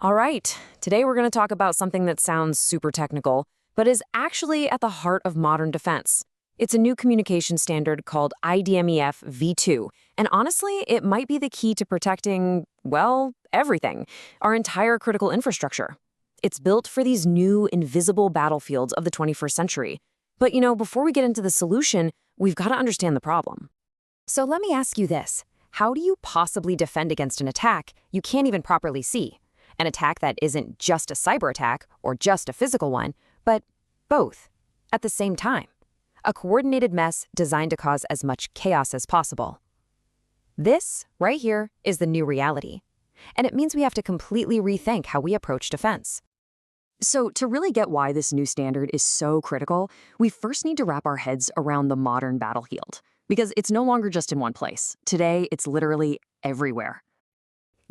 All right, today we're going to talk about something that sounds super technical, but is actually at the heart of modern defense. It's a new communication standard called IDMEFv2, and honestly, it might be the key to protecting, well, everything, our entire critical infrastructure. It's built for these new, invisible battlefields of the 21st century. But before we get into the solution, we've got to understand the problem. So let me ask you this. How do you possibly defend against an attack you can't even properly see? An attack that isn't just a cyber attack or just a physical one, but both at the same time. A coordinated mess designed to cause as much chaos as possible. This, right here, is the new reality. And it means we have to completely rethink how we approach defense. So to really get why this new standard is so critical, we first need to wrap our heads around the modern battlefield. Because it's no longer just in one place. Today, it's literally everywhere.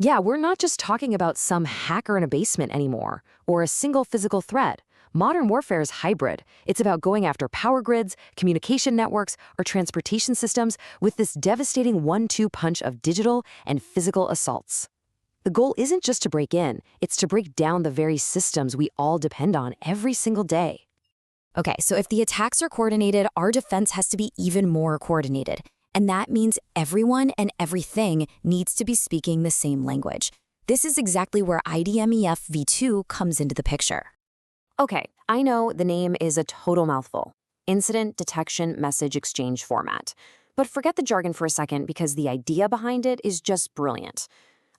Yeah, we're not just talking about some hacker in a basement anymore, or a single physical threat. Modern warfare is hybrid. It's about going after power grids, communication networks, or transportation systems with this devastating one-two punch of digital and physical assaults. The goal isn't just to break in, it's to break down the very systems we all depend on every single day. Okay, so if the attacks are coordinated, our defense has to be even more coordinated. And that means everyone and everything needs to be speaking the same language. This is exactly where IDMEFv2 comes into the picture. Okay, I know the name is a total mouthful. Incident Detection Message Exchange Format. But forget the jargon for a second because the idea behind it is just brilliant.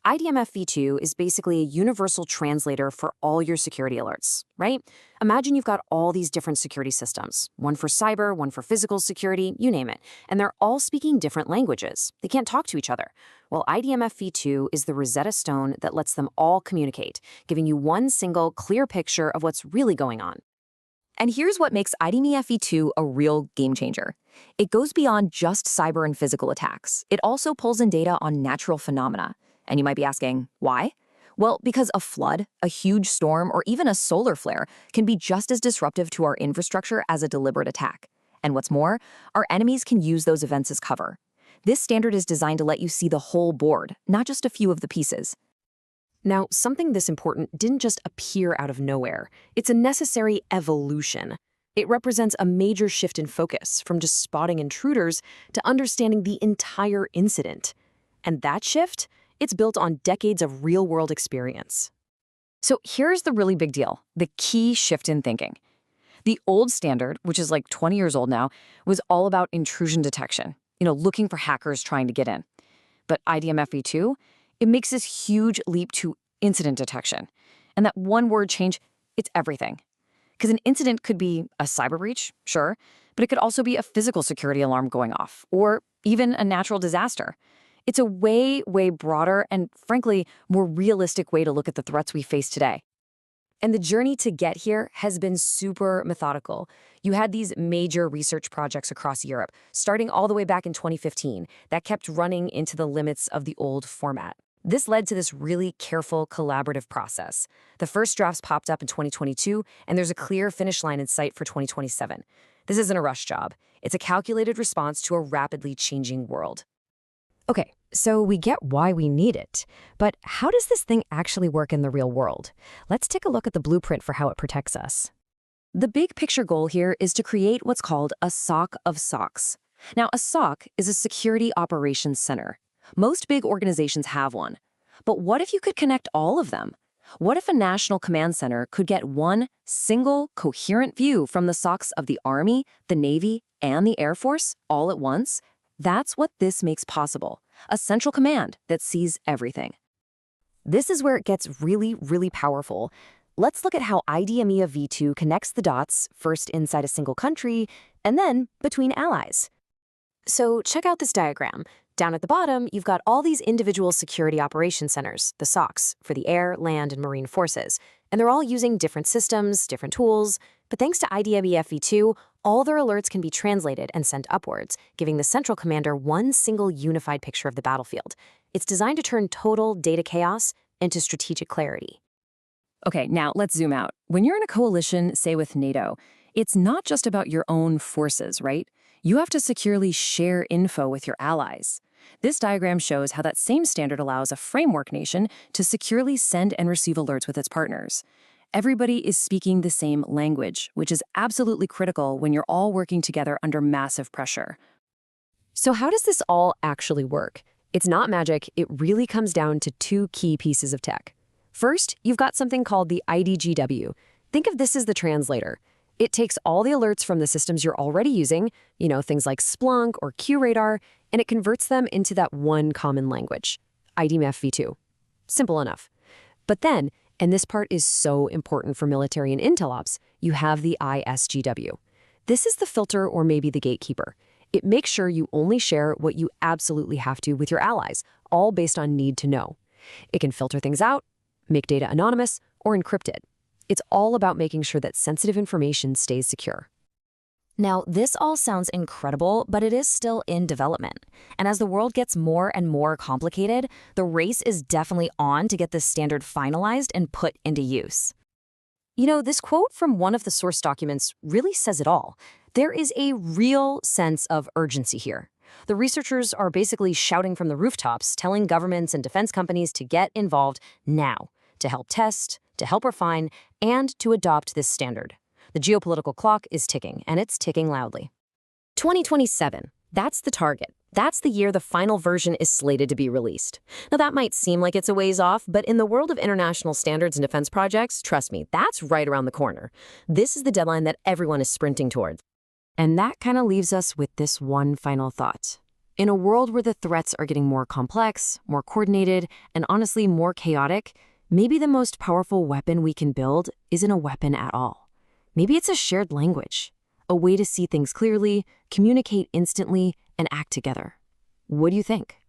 IDMEFv2 is basically a universal translator for all your security alerts, right? Imagine you've got all these different security systems, one for cyber, one for physical security, you name it, and they're all speaking different languages. They can't talk to each other. Well, IDMEFv2 is the Rosetta Stone that lets them all communicate, giving you one single, clear picture of what's really going on. And here's what makes IDMEFv2 a real game changer. It goes beyond just cyber and physical attacks. It also pulls in data on natural phenomena. And you might be asking, why? Well, because a flood, a huge storm, or even a solar flare can be just as disruptive to our infrastructure as a deliberate attack. And what's more, our enemies can use those events as cover. This standard is designed to let you see the whole board, not just a few of the pieces. Now, something this important didn't just appear out of nowhere. It's a necessary evolution. It represents a major shift in focus from just spotting intruders to understanding the entire incident. And that shift? It's built on decades of real-world experience. So here's the really big deal, the key shift in thinking. The old standard, which is like 20 years old now, was all about intrusion detection, looking for hackers trying to get in. But IDMEFv2, it makes this huge leap to incident detection. And that one word change, it's everything. Because an incident could be a cyber breach, sure, but it could also be a physical security alarm going off, or even a natural disaster. It's a way, way broader and, frankly, more realistic way to look at the threats we face today. And the journey to get here has been super methodical. You had these major research projects across Europe, starting all the way back in 2015, that kept running into the limits of the old format. This led to this really careful, collaborative process. The first drafts popped up in 2022, and there's a clear finish line in sight for 2027. This isn't a rush job. It's a calculated response to a rapidly changing world. Okay, so we get why we need it, but how does this thing actually work in the real world? Let's take a look at the blueprint for how it protects us. The big picture goal here is to create what's called a SOC of SOCs. Now, a SOC is a Security Operations Center. Most big organizations have one. But what if you could connect all of them? What if a national command center could get one single, coherent view from the SOCs of the Army, the Navy, and the Air Force all at once? That's what this makes possible, a central command that sees everything. This is where it gets really, really powerful. Let's look at how IDMEFv2 connects the dots, first inside a single country, and then between allies. So check out this diagram. Down at the bottom, you've got all these individual security operations centers, the SOCs, for the air, land, and marine forces. And they're all using different systems, different tools. But thanks to IDMEFv2, all their alerts can be translated and sent upwards, giving the central commander one single unified picture of the battlefield. It's designed to turn total data chaos into strategic clarity. Okay, now let's zoom out. When you're in a coalition, say with NATO, it's not just about your own forces, right? You have to securely share info with your allies. This diagram shows how that same standard allows a framework nation to securely send and receive alerts with its partners. Everybody is speaking the same language, which is absolutely critical when you're all working together under massive pressure. So how does this all actually work? It's not magic. It really comes down to two key pieces of tech. First, you've got something called the IDGW. Think of this as the translator. It takes all the alerts from the systems you're already using, things like Splunk or QRadar, and it converts them into that one common language, IDMEFv2. Simple enough. But then, and this part is so important for military and intel ops, you have the ISGW. This is the filter or maybe the gatekeeper. It makes sure you only share what you absolutely have to with your allies, all based on need to know. It can filter things out, make data anonymous, or encrypt it. It's all about making sure that sensitive information stays secure. Now, this all sounds incredible, but it is still in development. And as the world gets more and more complicated, the race is definitely on to get this standard finalized and put into use. This quote from one of the source documents really says it all. There is a real sense of urgency here. The researchers are basically shouting from the rooftops, telling governments and defense companies to get involved now, to help test, to help refine, and to adopt this standard. The geopolitical clock is ticking, and it's ticking loudly. 2027, that's the target. That's the year the final version is slated to be released. Now, that might seem like it's a ways off, but in the world of international standards and defense projects, trust me, that's right around the corner. This is the deadline that everyone is sprinting towards. And that kind of leaves us with this one final thought. In a world where the threats are getting more complex, more coordinated, and honestly more chaotic, maybe the most powerful weapon we can build isn't a weapon at all. Maybe it's a shared language, a way to see things clearly, communicate instantly, and act together. What do you think?